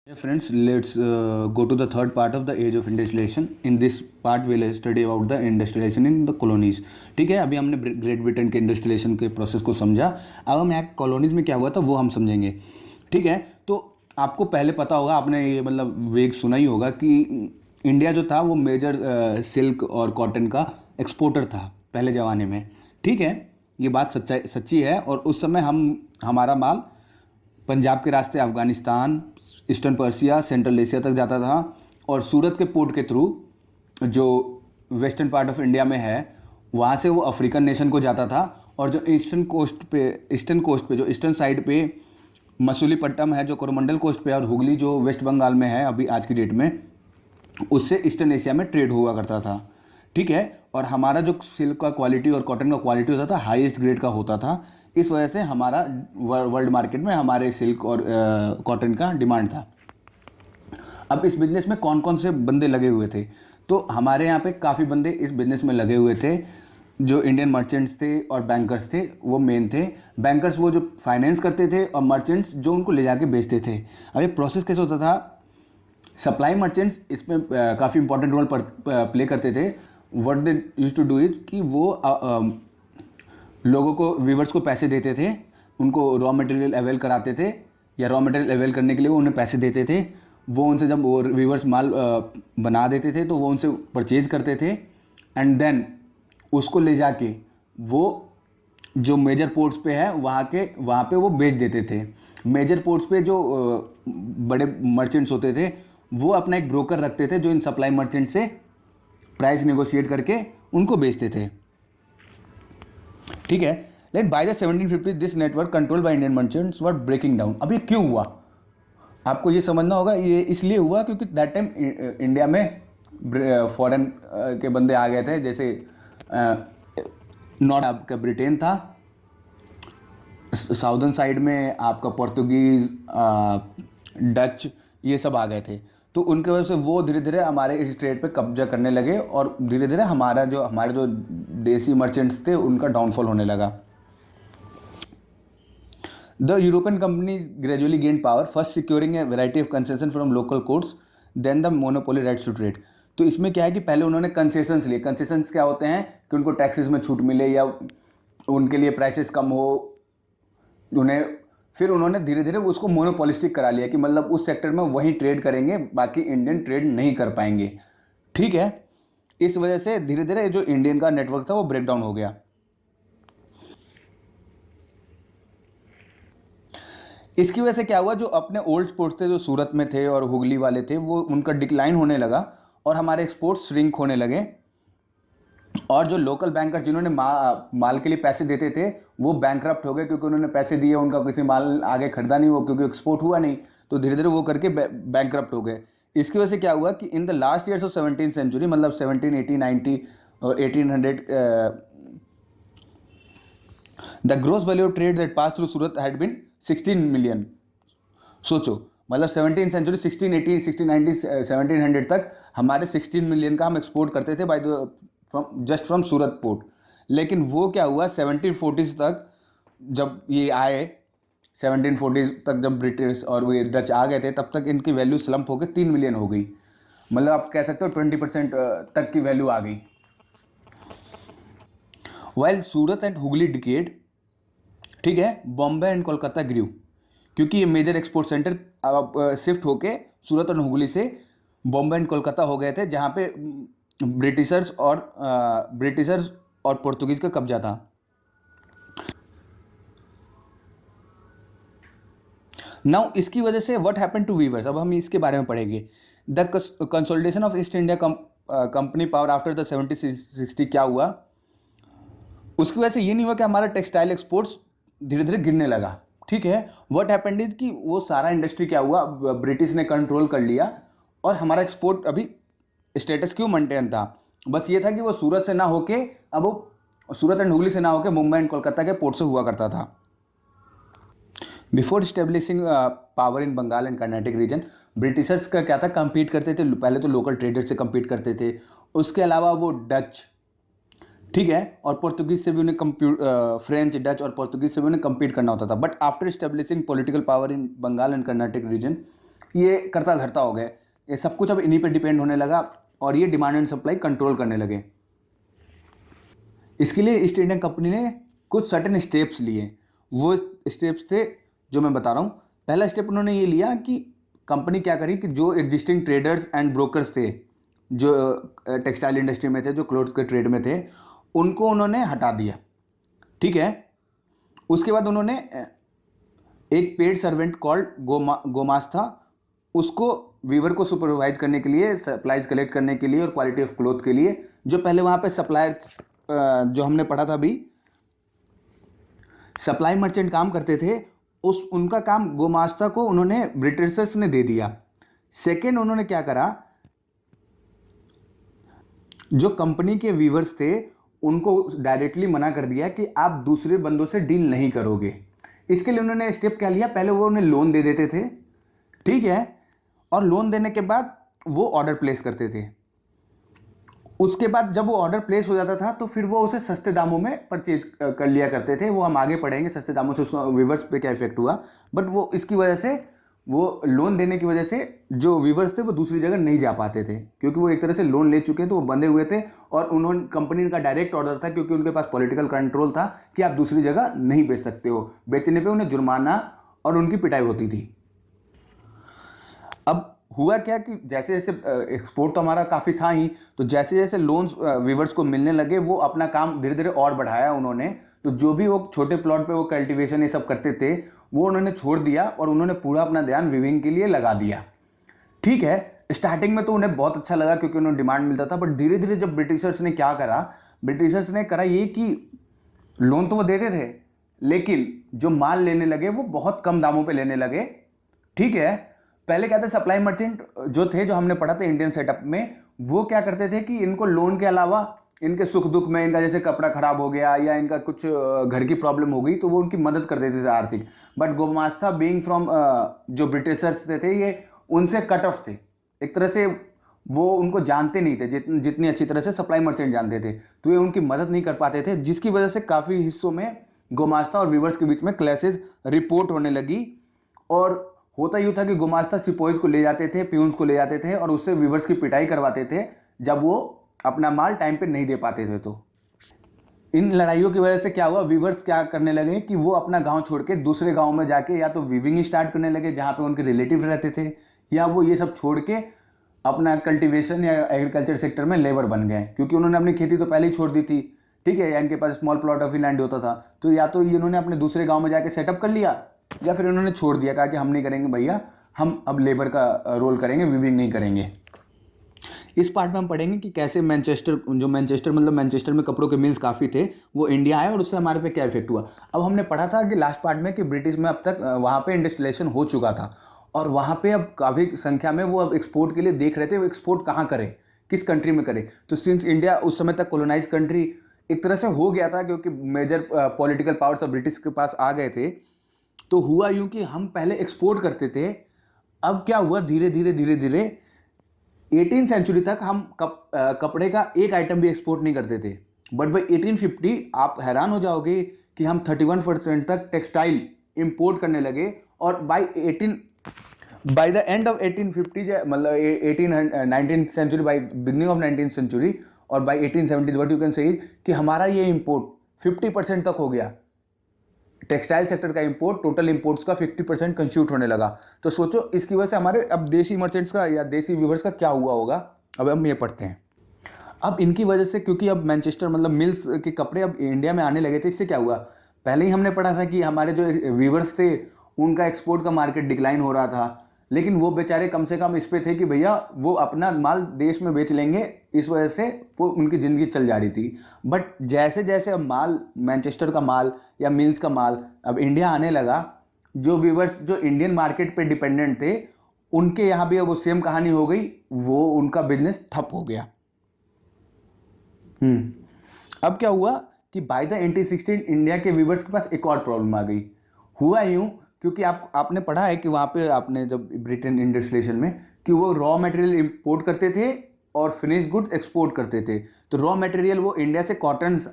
Yeah, friends, let's go to the third part of the age of industrialization. In this part, we'll study about the industrialization in the colonies. ठीक है, अभी हमने great Britain के industrialisation के process को समझा. अब हम यहाँ कॉलोनीज में क्या हुआ था वो हम समझेंगे. ठीक है, तो आपको पहले पता होगा, आपने ये मतलब वेग सुना ही होगा कि इंडिया जो था वो मेजर सिल्क और कॉटन का एक्सपोर्टर था पहले ज़माने में. ठीक है, ये बात सच्ची है. और उस समय हमारा माल पंजाब के रास्ते Afghanistan, eastern Persia, central Asia तक जाता था. और सूरत के पोर्ट के थ्रू जो वेस्टर्न पार्ट ऑफ इंडिया में है वहाँ से वो अफ्रीकन नेशन को जाता था. और जो ईस्टर्न कोस्ट पे जो ईस्टर्न साइड पे मसूलीपट्टनम है जो कोरोमंडल कोस्ट पे है, और हुगली जो वेस्ट बंगाल में है अभी आज की डेट में, उससे ईस्टर्न एशिया में ट्रेड हुआ करता था. ठीक है, और हमारा जो सिल्क का क्वालिटी और कॉटन का क्वालिटी होता था हाईएस्ट ग्रेड का होता था. इस वजह से हमारा वर्ल्ड मार्केट में हमारे सिल्क और कॉटन का डिमांड था. अब इस बिज़नेस में कौन कौन से बंदे लगे हुए थे? तो हमारे यहाँ पे काफ़ी बंदे इस बिज़नेस में लगे हुए थे. जो इंडियन मर्चेंट्स थे और बैंकर्स थे वो मेन थे. बैंकर्स वो जो फाइनेंस करते थे, और मर्चेंट्स जो उनको ले जाके बेचते थे. अब ये प्रोसेस कैसे होता था? सप्लाई मर्चेंट्स इसमें काफ़ी इंपॉर्टेंट रोल प्ले करते थे. What they used to do it कि वो लोगों को, वीवर्स को पैसे देते थे, उनको रॉ मटेरियल अवेल कराते थे, या रॉ मटेरियल अवेल करने के लिए वो उन्हें पैसे देते थे. वो उनसे जब वो वीवर्स माल बना देते थे तो वो उनसे परचेज करते थे. एंड देन उसको ले जाके वो जो मेजर पोर्ट्स पे है वहाँ पे वो बेच देते थे. मेजर पोर्ट्स पे जो बड़े मर्चेंट्स होते थे वो अपना एक ब्रोकर रखते थे जो इन सप्लाई मर्चेंट से प्राइस नेगोशिएट करके उनको बेचते थे. ठीक है, लेकिन by the 1750 this network control by Indian merchants were breaking down. अब ये क्यों हुआ आपको ये समझना होगा. ये इसलिए हुआ क्योंकि दैट टाइम इंडिया में फॉरेन के बंदे आ गए थे. जैसे नॉर्थ आपका ब्रिटेन था, साउदर्न साइड में आपका पोर्तुगीज़, डच, ये सब आ गए थे. तो उनके वजह से वो धीरे धीरे हमारे इस ट्रेड पे कब्जा करने लगे, और धीरे धीरे हमारे जो देसी मर्चेंट्स थे उनका डाउनफॉल होने लगा. The European company gradually gain power, first securing a variety of concession from local courts, then the monopoly rights to trade. तो इसमें क्या है कि पहले उन्होंने कंसेशंस लिए. कंसेशंस क्या होते हैं कि उनको टैक्सेस में छूट मिले या उनके लिए प्राइसेस कम हो उन्हें. फिर उन्होंने धीरे धीरे उसको मोनोपोलिस्टिक करा लिया कि मतलब उस सेक्टर में वही ट्रेड करेंगे, बाकी इंडियन ट्रेड नहीं कर पाएंगे. ठीक है, इस वजह से धीरे धीरे जो इंडियन का नेटवर्क था वो ब्रेक डाउन हो गया. इसकी वजह से क्या हुआ, जो अपने ओल्ड स्पोर्ट्स थे जो सूरत में थे और हुगली वाले थे वो उनका डिक्लाइन होने लगा, और हमारे एक्सपोर्ट्स श्रिंक होने लगे. और जो लोकल बैंकर जिन्होंने माल के लिए पैसे देते थे वो बैंकरप्ट हो गए, क्योंकि उन्होंने पैसे दिए, उनका किसी माल आगे खरीदा नहीं, वो क्योंकि एक्सपोर्ट हुआ नहीं, तो धीरे धीरे वो करके बैंकरप्ट हो गए. इसकी वजह से क्या हुआ कि in the last years of 17th century, मतलब 1780, 90 और 1800, the gross value of trade that pass through Surat had been 16 million. सोचो, मतलब 17th सेंचुरी 1680, 1690, 1700 तक हमारे 16 मिलियन का हम एक्सपोर्ट करते थे जस्ट फ्रॉम सूरत पोर्ट. लेकिन वो क्या हुआ 1740s तक, जब ये आए 1740s तक, जब ब्रिटिश और वो डच आ गए थे, तब तक इनकी वैल्यू स्लम्प होकर 3 मिलियन हो गई. मतलब आप कह सकते हो 20% तक की वैल्यू आ गई. While Surat and Hooghly decade, ठीक है, बॉम्बे एंड कोलकाता ग्रीव, क्योंकि ये मेजर एक्सपोर्ट सेंटर शिफ्ट होके सूरत और हुगली से बॉम्बे एंड कोलकाता हो गए थे, जहाँ पे ब्रिटिशर्स और पोर्तुगीज का कब्जा था. नाउ इसकी वजह से व्हाट हैपेंड टू वीवर्स, अब हम इसके बारे में पढ़ेंगे. The consolidation of east India company power after the 1760 क्या हुआ, उसकी वजह से ये नहीं हुआ कि हमारा टेक्सटाइल एक्सपोर्ट्स धीरे धीरे गिरने लगा. ठीक है, व्हाट हैपेंड इज कि वो सारा इंडस्ट्री क्या हुआ, ब्रिटिश ने कंट्रोल कर लिया, और हमारा एक्सपोर्ट अभी स्टेटस क्यों मेंटेन था. बस ये था कि वो सूरत से ना होके, अब वो सूरत एंड हुगली से ना होके मुंबई एंड कोलकाता के पोर्ट से हुआ करता था. Before establishing power in Bengal and Karnataka region, Britishers का क्या था, कम्पीट करते थे. पहले तो लोकल ट्रेडर्स से कम्पीट करते थे, उसके अलावा वो डच, ठीक है, और पोर्तुगीज से भी उन्हें फ्रेंच, डच और पोर्तुगीज से भी उन्हें कम्पीट करना होता था. But after establishing political power in Bengal and Karnataka region, ये करता धरता हो गए, ये सब कुछ अब इन्हीं पे डिपेंड होने लगा और ये डिमांड एंड सप्लाई कंट्रोल करने लगे। इसके लिए ईस्ट इंडियन कंपनी ने कुछ सर्टेन स्टेप्स लिए। वो स्टेप्स थे जो मैं बता रहा हूँ। पहला स्टेप उन्होंने ये लिया कि कंपनी क्या करी कि जो एग्जिस्टिंग ट्रेडर्स एंड ब्रोकर्स थे, जो टेक्सटाइल इंडस्ट्री में थे, जो क्लोथ के ट्रेड में थे, उनको उन्होंने हटा दिया। ठीक है। उसके बाद उन्होंने एक पेड सर्वेंट कॉल्ड गोमास्ता, उसको वीवर को सुपरवाइज करने के लिए, सप्लाईज कलेक्ट करने के लिए और क्वालिटी ऑफ क्लोथ के लिए, जो पहले वहाँ पे सप्लायर जो हमने पढ़ा था अभी, सप्लाई मर्चेंट काम करते थे, उनका काम गोमास्ता को उन्होंने ब्रिटिशर्स ने दे दिया। सेकेंड, उन्होंने क्या करा, जो कंपनी के वीवर्स थे उनको डायरेक्टली मना कर दिया कि आप दूसरे बंदों से डील नहीं करोगे। इसके लिए उन्होंने स्टेप क्या लिया, पहले वो उन्हें लोन दे देते थे, ठीक है, और लोन देने के बाद वो ऑर्डर प्लेस करते थे। उसके बाद जब वो ऑर्डर प्लेस हो जाता था तो फिर वो उसे सस्ते दामों में परचेज कर लिया करते थे। वो हम आगे पढ़ेंगे सस्ते दामों से उसको वीवर्स पे क्या इफेक्ट हुआ, बट वो इसकी वजह से, वो लोन देने की वजह से जो वीवर्स थे वो दूसरी जगह नहीं जा पाते थे, क्योंकि वो एक तरह से लोन ले चुके थे, वो बंधे हुए थे और उन्होंने, कंपनी का डायरेक्ट ऑर्डर था, क्योंकि उनके पास पॉलिटिकल कंट्रोल था कि आप दूसरी जगह नहीं बेच सकते हो। बेचने पे उन्हें जुर्माना और उनकी पिटाई होती थी। अब हुआ क्या कि जैसे जैसे एक्सपोर्ट तो हमारा काफ़ी था ही, तो जैसे जैसे लोन्स वीवर्स को मिलने लगे, वो अपना काम धीरे धीरे और बढ़ाया उन्होंने। तो जो भी वो छोटे प्लॉट पे वो कल्टीवेशन ये सब करते थे वो उन्होंने छोड़ दिया और उन्होंने पूरा अपना ध्यान वीविंग के लिए लगा दिया। ठीक है। स्टार्टिंग में तो उन्हें बहुत अच्छा लगा क्योंकि उन्हें डिमांड मिलता था, बट धीरे धीरे जब ब्रिटिशर्स ने क्या करा, ब्रिटिशर्स ने करा ये कि लोन तो वो देते थे, लेकिन जो माल लेने लगे वो बहुत कम दामों पे लेने लगे। ठीक है। पहले क्या था, सप्लाई मर्चेंट जो थे, जो हमने पढ़ा था इंडियन सेटअप में, वो क्या करते थे कि इनको लोन के अलावा इनके सुख दुख में, इनका जैसे कपड़ा खराब हो गया या इनका कुछ घर की प्रॉब्लम हो गई, तो वो उनकी मदद कर देते थे आर्थिक। बट गोमास्ता बीइंग फ्रॉम जो ब्रिटिशर्स थे ये उनसे कट ऑफ थे एक तरह से, वो उनको जानते नहीं थे जितनी अच्छी तरह से सप्लाई मर्चेंट जानते थे, तो ये उनकी मदद नहीं कर पाते थे, जिसकी वजह से काफ़ी हिस्सों में गोमास्ता और वीवर्स के बीच में क्लैशेज रिपोर्ट होने लगी। और होता यूँ था कि गोमास्ता सिपोइज को ले जाते थे, प्यून्स को ले जाते थे और उससे वीवर्स की पिटाई करवाते थे जब वो अपना माल टाइम पे नहीं दे पाते थे। तो इन लड़ाइयों की वजह से क्या हुआ, वीवर्स क्या करने लगे कि वो अपना गांव छोड़ के दूसरे गांव में जाके या तो वीविंग स्टार्ट करने लगे जहां पे उनके रिलेटिव रहते थे, या वो ये सब छोड़ के अपना कल्टीवेशन या एग्रीकल्चर सेक्टर में लेबर बन गए, क्योंकि उन्होंने अपनी खेती तो पहले ही छोड़ दी थी। ठीक है। या इनके पास स्मॉल प्लॉट ऑफ लैंड होता था, तो या तो इन्होंने अपने दूसरे गाँव में जाके सेटअप कर लिया, या फिर उन्होंने छोड़ दिया, कहा कि हम नहीं करेंगे भैया, हम अब लेबर का रोल करेंगे, वीविंग नहीं करेंगे। इस पार्ट में हम पढ़ेंगे कि कैसे मैनचेस्टर मतलब मैनचेस्टर में कपड़ों के मिल्स काफ़ी थे, वो इंडिया आए और उससे हमारे पे क्या इफेक्ट हुआ। अब हमने पढ़ा था कि लास्ट पार्ट में कि ब्रिटिश में अब तक वहाँ पे इंडस्ट्रियलाइजेशन हो चुका था और वहाँ पे अब काफ़ी संख्या में वो अब एक्सपोर्ट के लिए देख रहे थे, वो एक्सपोर्ट कहाँ करें, किस कंट्री में करें। तो सिंस इंडिया उस समय तक कॉलोनाइज कंट्री एक तरह से हो गया था, क्योंकि मेजर पॉलिटिकल पावर्स अब ब्रिटिश के पास आ गए थे, तो हुआ यूँ कि हम पहले एक्सपोर्ट करते थे। अब क्या हुआ, धीरे धीरे 18th सेंचुरी तक हम कपड़े का एक आइटम भी एक्सपोर्ट नहीं करते थे, बट बाई 1850 आप हैरान हो जाओगे कि हम 31% तक टेक्सटाइल इंपोर्ट करने लगे। और बाय द एंड ऑफ 1850 मतलब 19th century, by beginning of 19th century और by 1870 what you can say कि हमारा ये इंपोर्ट 50% तक हो गया। टेक्सटाइल सेक्टर का इंपोर्ट टोटल इंपोर्ट्स का 50% कंस्टिट्यूट होने लगा। तो सोचो इसकी वजह से हमारे अब देसी मर्चेंट्स का या देसी वीवर्स का क्या हुआ होगा। अब हम ये पढ़ते हैं। अब इनकी वजह से, क्योंकि अब मैनचेस्टर मतलब मिल्स के कपड़े अब इंडिया में आने लगे थे, इससे क्या हुआ, पहले ही हमने पढ़ा था कि हमारे जो वीवर्स थे उनका एक्सपोर्ट का मार्केट डिक्लाइन हो रहा था, लेकिन वो बेचारे कम से कम इस पे थे कि भैया वो अपना माल देश में बेच लेंगे, इस वजह से वो उनकी ज़िंदगी चल जा रही थी। बट जैसे जैसे अब माल, मैनचेस्टर का माल या मिल्स का माल अब इंडिया आने लगा, जो व्यूवर्स जो इंडियन मार्केट पे डिपेंडेंट थे उनके यहाँ भी अब वो सेम कहानी हो गई, वो उनका बिजनेस ठप हो गया। अब क्या हुआ कि बाय द 1816 इंडिया के व्यूवर्स के पास एक और प्रॉब्लम आ गई। हुआ यूँ क्योंकि आपने पढ़ा है कि वहाँ पे आपने जब ब्रिटेन इंडस्ट्रियलाइजेशन में कि वो रॉ मटेरियल इंपोर्ट करते थे और फिनिश गुड्स एक्सपोर्ट करते थे। तो रॉ मटेरियल वो इंडिया से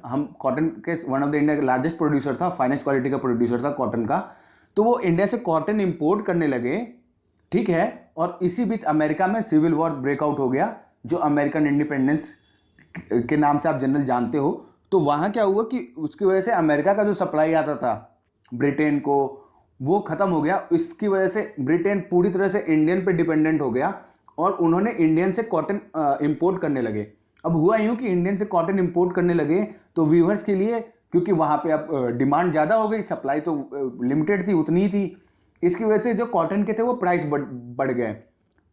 हम कॉटन के वन ऑफ द इंडिया का लार्जेस्ट प्रोड्यूसर था, फाइनेस्ट क्वालिटी का प्रोड्यूसर था कॉटन का। तो वो इंडिया से कॉटन इंपोर्ट करने लगे, ठीक है, और इसी बीच अमेरिका में सिविल वॉर ब्रेकआउट हो गया, जो अमेरिकन इंडिपेंडेंस के नाम से आप जनरल जानते हो। तो वहाँ क्या हुआ कि उसकी वजह से अमेरिका का जो सप्लाई आता था ब्रिटेन को, वो ख़त्म हो गया। इसकी वजह से ब्रिटेन पूरी तरह से इंडियन पे डिपेंडेंट हो गया और उन्होंने इंडियन से कॉटन इंपोर्ट करने लगे। अब हुआ यूँ कि इंडियन से कॉटन इंपोर्ट करने लगे तो वीवर्स के लिए, क्योंकि वहाँ पे अब डिमांड ज़्यादा हो गई, सप्लाई तो लिमिटेड थी, उतनी ही थी, इसकी वजह से जो कॉटन के थे वो प्राइस बढ़ गए।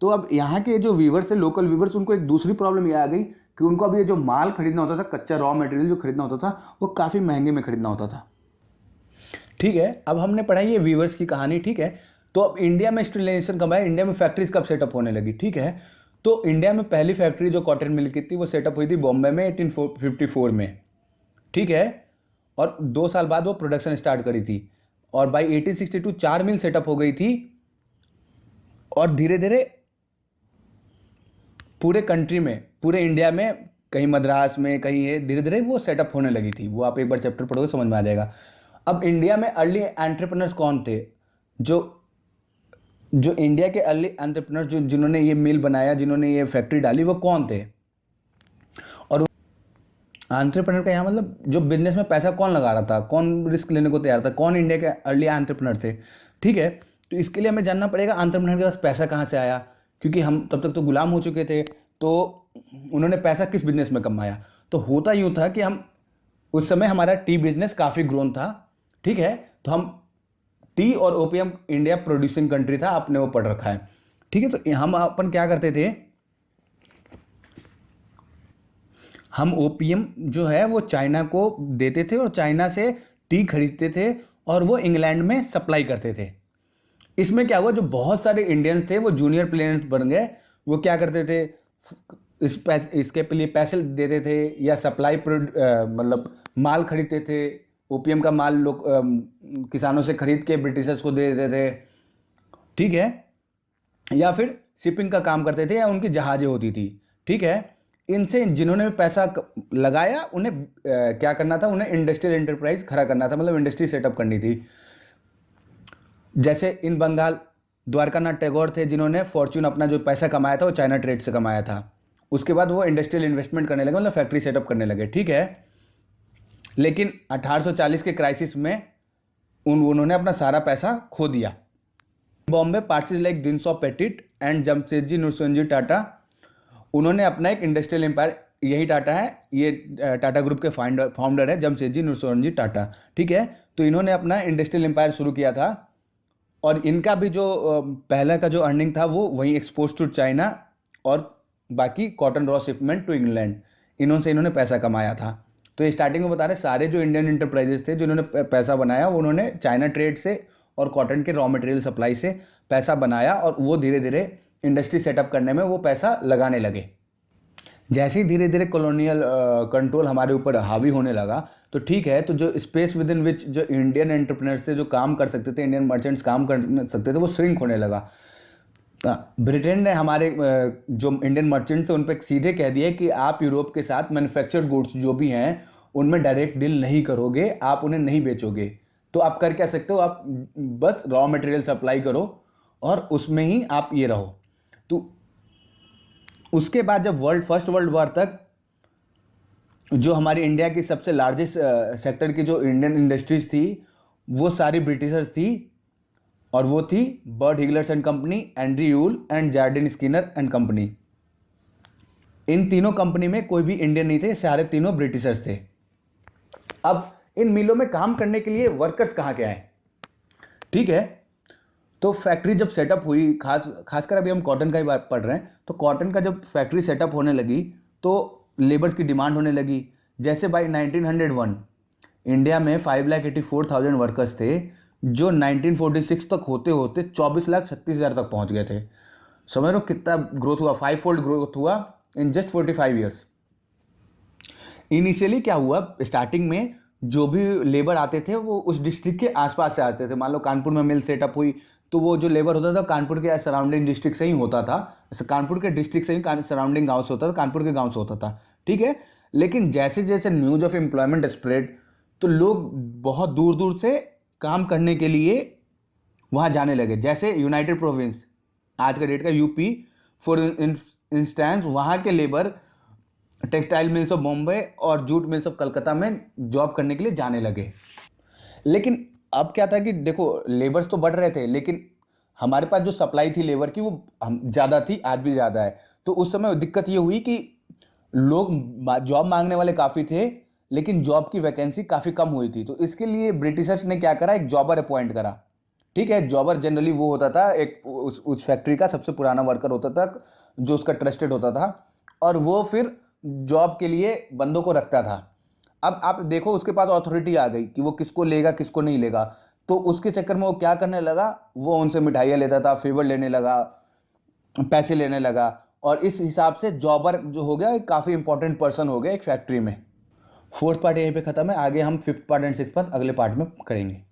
तो अब यहाँ के जो वीवर्स थे, लोकल वीवर्स, उनको एक दूसरी प्रॉब्लम ये आ गई कि उनको अब ये जो माल खरीदना होता था, कच्चा रॉ मटेरियल जो खरीदना होता था, वो काफ़ी महंगे में खरीदना होता था। ठीक है, अब हमने पढ़ाई है वीवर्स की कहानी। ठीक है, तो अब इंडिया में इंडस्ट्रियलाइजेशन कब आया, इंडिया में फैक्ट्रीज कब सेटअप होने लगी। ठीक है, तो इंडिया में पहली फैक्ट्री जो कॉटन मिल की थी वो सेटअप हुई थी बॉम्बे में 1854 में। ठीक है, और 2 साल बाद वो प्रोडक्शन स्टार्ट करी थी और बाई 1862 4 मिल सेटअप हो गई थी और धीरे धीरे पूरे कंट्री में, पूरे इंडिया में, कहीं मद्रास में, कहीं ये, धीरे धीरे वो सेटअप होने लगी थी। वो आप एक बार चैप्टर पढ़ोगे समझ में आ जाएगा। अब इंडिया में अर्ली एंटरप्रेन्योर्स कौन थे, जो इंडिया के अर्ली एंटरप्रेन्योर्स जिन्होंने ये मिल बनाया, जिन्होंने ये फैक्ट्री डाली, वो कौन थे। और एंटरप्रेन्योर का यहाँ मतलब जो बिजनेस में पैसा कौन लगा रहा था, कौन रिस्क लेने को तैयार था, कौन इंडिया के अर्ली एंटरप्रेन्योर थे। ठीक है, तो इसके लिए हमें जानना पड़ेगा एंटरप्रेन्योर के पास पैसा कहाँ से आया, क्योंकि हम तब तक तो गुलाम हो चुके थे। तो उन्होंने पैसा किस बिजनेस में कमाया। तो होता यूँ था कि हम उस समय हमारा टी बिजनेस काफ़ी ग्रोन था। ठीक है, तो हम टी और ओपीएम इंडिया प्रोड्यूसिंग कंट्री था, आपने वो पढ़ रखा है। ठीक है, तो हम अपन क्या करते थे, हम ओपीएम जो है वो चाइना को देते थे और चाइना से टी खरीदते थे और वो इंग्लैंड में सप्लाई करते थे। इसमें क्या हुआ, जो बहुत सारे इंडियंस थे वो जूनियर प्लेयर्स बन गए। वो क्या करते थे, इसके लिए पैसे देते थे या सप्लाई मतलब माल खरीदते थे। ओपीएम का माल लोग किसानों से खरीद के ब्रिटिशर्स को दे देते थे। ठीक है, या फिर शिपिंग का काम करते थे या उनकी जहाज़ें होती थी। ठीक है, इनसे जिन्होंने पैसा लगाया उन्हें क्या करना था, उन्हें इंडस्ट्रियल एंटरप्राइज खड़ा करना था, मतलब इंडस्ट्री सेटअप करनी थी। जैसे इन बंगाल द्वारकानाथ टैगोर थे, जिन्होंने फॉर्च्यून अपना जो पैसा कमाया था वो चाइना ट्रेड से कमाया था। उसके बाद वो इंडस्ट्रियल इन्वेस्टमेंट करने लगे, मतलब फैक्ट्री सेटअप करने लगे। ठीक है, लेकिन 1840 के क्राइसिस में उन्होंने अपना सारा पैसा खो दिया। Bombay parties like Dinshaw Petit and Jamshedji Narasimha Tata, उन्होंने अपना एक इंडस्ट्रियल एम्पायर, यही टाटा है, ये टाटा ग्रुप के फाउंडर है जमशेदजी नरसिम्हा टाटा। ठीक है, तो इन्होंने अपना इंडस्ट्रियल एम्पायर शुरू किया था और इनका भी जो पहला का जो अर्निंग था वो वहीं एक्सपोर्ट टू चाइना और बाकी cotton raw shipment to England, इन्होंने पैसा कमाया था। तो ये स्टार्टिंग में बता रहे सारे जो इंडियन इंटरप्राइजेस थे जिन्होंने पैसा बनाया, वो उन्होंने चाइना ट्रेड से और कॉटन के रॉ मटेरियल सप्लाई से पैसा बनाया और वो धीरे धीरे इंडस्ट्री सेटअप करने में वो पैसा लगाने लगे। जैसे ही धीरे धीरे कॉलोनियल कंट्रोल हमारे ऊपर हावी होने लगा, तो ठीक है, तो जो स्पेस विद इन विच जो इंडियन एंटरप्रेन्योर्स थे, जो काम कर सकते थे, इंडियन मर्चेंट्स काम कर सकते थे, वो श्रिंक होने लगा। ब्रिटेन ने हमारे जो इंडियन मर्चेंट्स थे उन पर सीधे कह दिया कि आप यूरोप के साथ मैन्युफैक्चर्ड गुड्स जो भी हैं उनमें डायरेक्ट डील नहीं करोगे, आप उन्हें नहीं बेचोगे। तो आप कर क्या सकते हो, आप बस रॉ मटेरियल सप्लाई करो और उसमें ही आप ये रहो। तो उसके बाद जब फर्स्ट वर्ल्ड वॉर तक जो हमारी इंडिया की सबसे लार्जेस्ट सेक्टर की जो इंडियन इंडस्ट्रीज थी वो सारी ब्रिटिशर्स थी और वो थी Bird Heilgers and company, Andrew Yule and Jardine Skinner and company. इन तीनों कंपनी में कोई भी इंडियन नहीं थे, सारे तीनों ब्रिटिशर्स थे। अब इन मिलों में काम करने के लिए वर्कर्स कहाँ के आए। ठीक है, तो फैक्ट्री जब सेटअप हुई, खासकर अभी हम कॉटन का ही बात पढ़ रहे हैं, तो कॉटन का जब फैक्ट्री सेटअप होने लगी तो लेबर्स की डिमांड होने लगी। जैसे बाई 1901 इंडिया में 5,84,000 वर्कर्स थे, जो 1946 तक होते होते 24,36,000 तक पहुंच गए थे। समझ लो कितना ग्रोथ हुआ, 5 फोल्ड ग्रोथ हुआ इन जस्ट 45 ईयर्स। इनिशियली क्या हुआ, स्टार्टिंग में जो भी लेबर आते थे वो उस डिस्ट्रिक्ट के आसपास से आते थे। मान लो कानपुर में मिल सेटअप हुई तो वो जो लेबर होता था कानपुर के सराउंडिंग डिस्ट्रिक्ट से ही होता था, कानपुर के डिस्ट्रिक्ट से ही सराउंडिंग गाँव से होता था, कानपुर के गाँव से होता था। ठीक है, लेकिन जैसे जैसे न्यूज ऑफ एम्प्लॉयमेंट स्प्रेड तो लोग बहुत दूर दूर से काम करने के लिए वहाँ जाने लगे। जैसे यूनाइटेड प्रोविंस, आज का डेट का यूपी फॉर इंस्टेंस वहाँ के labour textile mills of Bombay और जूट मिल्स ऑफ कलकत्ता में जॉब करने के लिए जाने लगे। लेकिन अब क्या था कि देखो लेबर्स तो बढ़ रहे थे, लेकिन हमारे पास जो सप्लाई थी लेबर की वो ज़्यादा थी, आज भी ज़्यादा है। तो उस समय दिक्कत ये हुई कि लोग जॉब मांगने वाले काफ़ी थे, लेकिन जॉब की वैकेंसी काफ़ी कम हुई थी। तो इसके लिए ब्रिटिशर्स ने क्या करा, एक जॉबर अपॉइंट करा। ठीक है, जॉबर जनरली वो होता था एक उस फैक्ट्री का सबसे पुराना वर्कर होता था, जो उसका ट्रस्टेड होता था, और वो फिर जॉब के लिए बंदों को रखता था। अब आप देखो उसके पास अथॉरिटी आ गई कि वो किसको लेगा किसको नहीं लेगा। तो उसके चक्कर में वो क्या करने लगा, वो उनसे मिठाइयाँ लेता था, फेवर लेने लगा, पैसे लेने लगा, और इस हिसाब से जॉबर जो हो गया एक काफ़ी इंपॉर्टेंट पर्सन हो गया एक फैक्ट्री में। फोर्थ पार्ट यहीं पे खत्म है, आगे हम fifth part and six part अगले पार्ट में करेंगे।